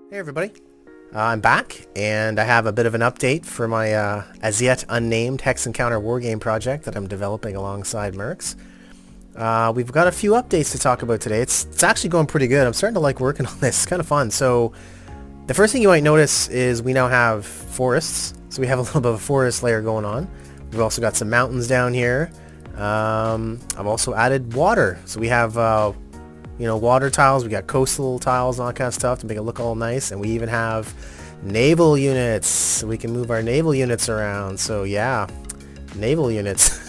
Hey everybody, I'm back and I have a bit of an update for my as yet unnamed hex-and-counter wargame project that I'm developing alongside Mercs. We've got a few updates to talk about today. It's actually going pretty good. I'm starting to like working on this. It's kind of fun. So the first thing you might notice is we now have forests. So we have a little bit of a forest layer going on. We've also got some mountains down here. I've also added water. So we have water tiles, we got coastal tiles and all that kind of stuff to make it look all nice, and we even have naval units, so we can move our naval units around. So yeah, naval units.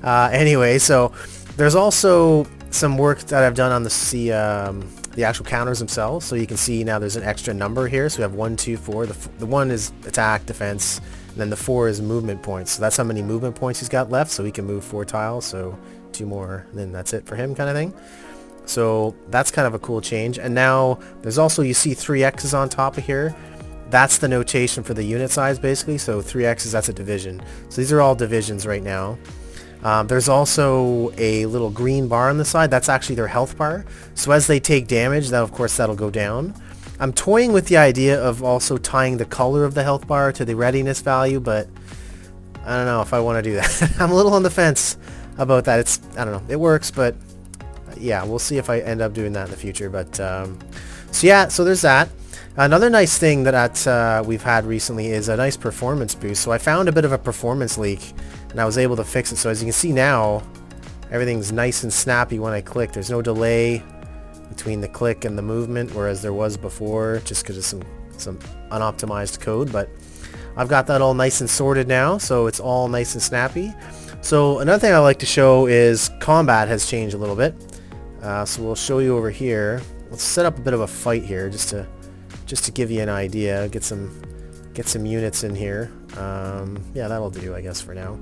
Anyway, so there's also some work that I've done on the actual counters themselves, so you can see now there's an extra number here. So we have 1, 2, 4. The 1 is attack, defense, and then the 4 is movement points. So that's how many movement points he's got left, so he can move 4 tiles, so 2 more, and then that's it for him kind of thing. So that's kind of a cool change. And now there's also, you see 3 X's on top of here. That's the notation for the unit size basically. So 3 X's, that's a division. So these are all divisions right now. There's also a little green bar on the side. That's actually their health bar. So as they take damage, that of course that'll go down. I'm toying with the idea of also tying the color of the health bar to the readiness value, but I don't know if I want to do that. I'm a little on the fence about that. I don't know, it works, but yeah, we'll see if I end up doing that in the future. But so yeah, so there's that. Another nice thing that we've had recently is a nice performance boost. So I found a bit of a performance leak and I was able to fix it. So as you can see now, everything's nice and snappy when I click. There's no delay between the click and the movement, whereas there was before, just because of some unoptimized code. But I've got that all nice and sorted now, so it's all nice and snappy. So another thing I like to show is combat has changed a little bit. So we'll show you over here. Let's set up a bit of a fight here just to give you an idea. Get some units in here. Yeah, that'll do, I guess, for now.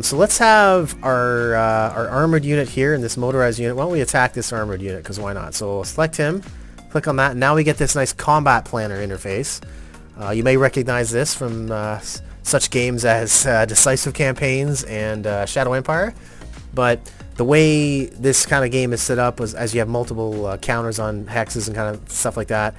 So let's have our armored unit here and this motorized unit. Why don't we attack this armored unit, because why not? So we'll select him, click on that, and now we get this nice combat planner interface. You may recognize this from such games as Decisive Campaigns and Shadow Empire, but the way this kind of game is set up was as you have multiple counters on hexes and kind of stuff like that.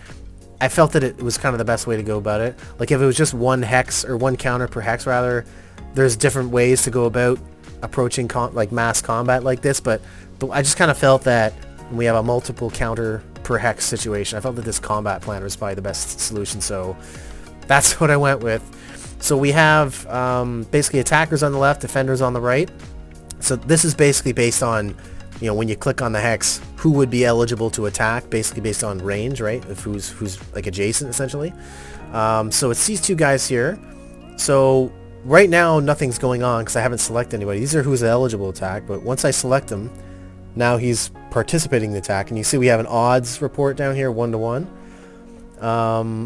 I felt that it was kind of the best way to go about it. Like if it was just one hex or one counter per hex rather, there's different ways to go about approaching like mass combat like this, but I just kind of felt that when we have a multiple counter per hex situation, I felt that this combat planner was probably the best solution, so that's what I went with. So we have basically attackers on the left, defenders on the right. So this is basically based on, when you click on the hex, who would be eligible to attack, basically based on range, right? If who's like adjacent, essentially. So it's these two guys here. So right now, nothing's going on because I haven't selected anybody. These are who's eligible to attack, but once I select him, now he's participating in the attack. And you see we have an odds report down here, 1 to 1,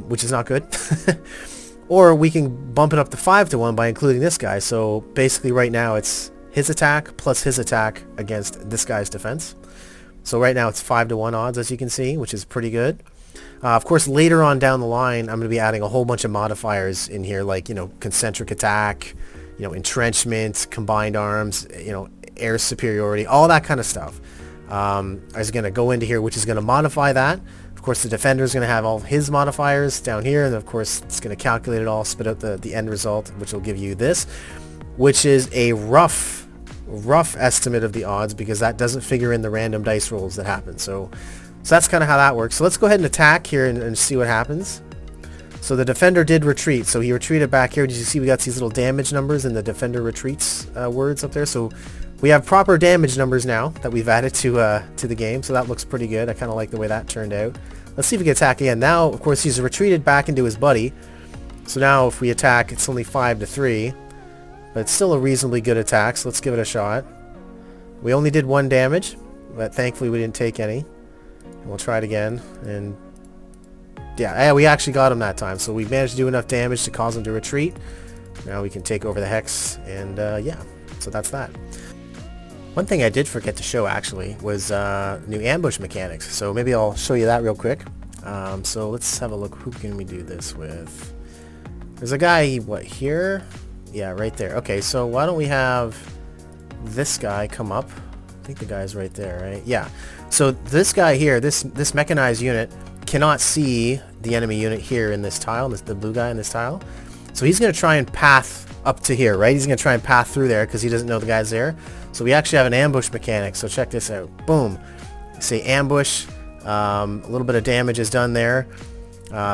which is not good. Or we can bump it up to 5 to 1 by including this guy. So basically right now it's his attack plus his attack against this guy's defense. So right now it's 5 to 1 odds, as you can see, which is pretty good. Of course, later on down the line, I'm going to be adding a whole bunch of modifiers in here, like, concentric attack, entrenchment, combined arms, air superiority, all that kind of stuff. I was going to go into here, which is going to modify that. Of course, the defender is going to have all his modifiers down here, and of course, it's going to calculate it all, spit out the end result, which will give you this, which is a rough estimate of the odds, because that doesn't figure in the random dice rolls that happen. So that's kind of how that works. So let's go ahead and attack here and see what happens. So the defender did retreat. So he retreated back here. Did you see we got these little damage numbers in the defender retreats words up there? So we have proper damage numbers now that we've added to the game. So that looks pretty good. I kind of like the way that turned out. Let's see if we can attack again. Now, of course, he's retreated back into his buddy. So now if we attack, it's only 5 to 3. But it's still a reasonably good attack, so let's give it a shot. We only did 1 damage, but thankfully we didn't take any. And we'll try it again, and yeah, we actually got him that time. So we managed to do enough damage to cause him to retreat. Now we can take over the hex, and yeah, so that's that. One thing I did forget to show, actually, was new ambush mechanics. So maybe I'll show you that real quick. So let's have a look. Who can we do this with? There's a guy, what, here? Yeah, right there. Okay, so why don't we have this guy come up? I think the guy's right there, right? Yeah. So this guy here, this mechanized unit, cannot see the enemy unit here in this tile, the blue guy in this tile. So he's going to try and path up to here, right? He's going to try and path through there because he doesn't know the guy's there. So we actually have an ambush mechanic. So check this out. Boom. Say ambush. A little bit of damage is done there.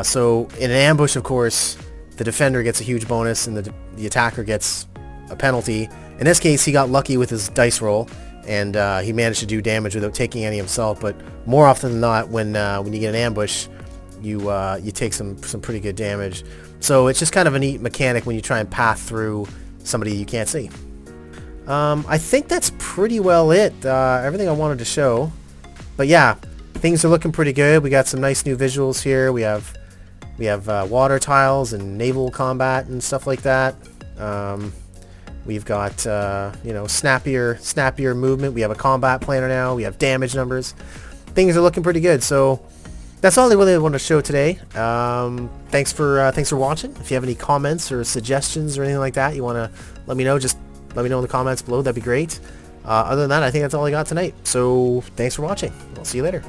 So in an ambush, of course, the defender gets a huge bonus and the attacker gets a penalty. In this case, he got lucky with his dice roll, and he managed to do damage without taking any himself. But more often than not, when you get an ambush, you take some pretty good damage. So it's just kind of a neat mechanic when you try and path through somebody you can't see. I think that's pretty well it. Everything I wanted to show. But yeah, things are looking pretty good. We got some nice new visuals here. We have water tiles and naval combat and stuff like that. We've got you know, snappier movement. We have a combat planner now. We have damage numbers. Things are looking pretty good. So that's all I really wanted to show today. Thanks for watching. If you have any comments or suggestions or anything like that you want to let me know, just let me know in the comments below. That'd be great. Other than that, I think that's all I got tonight. So thanks for watching. I'll see you later.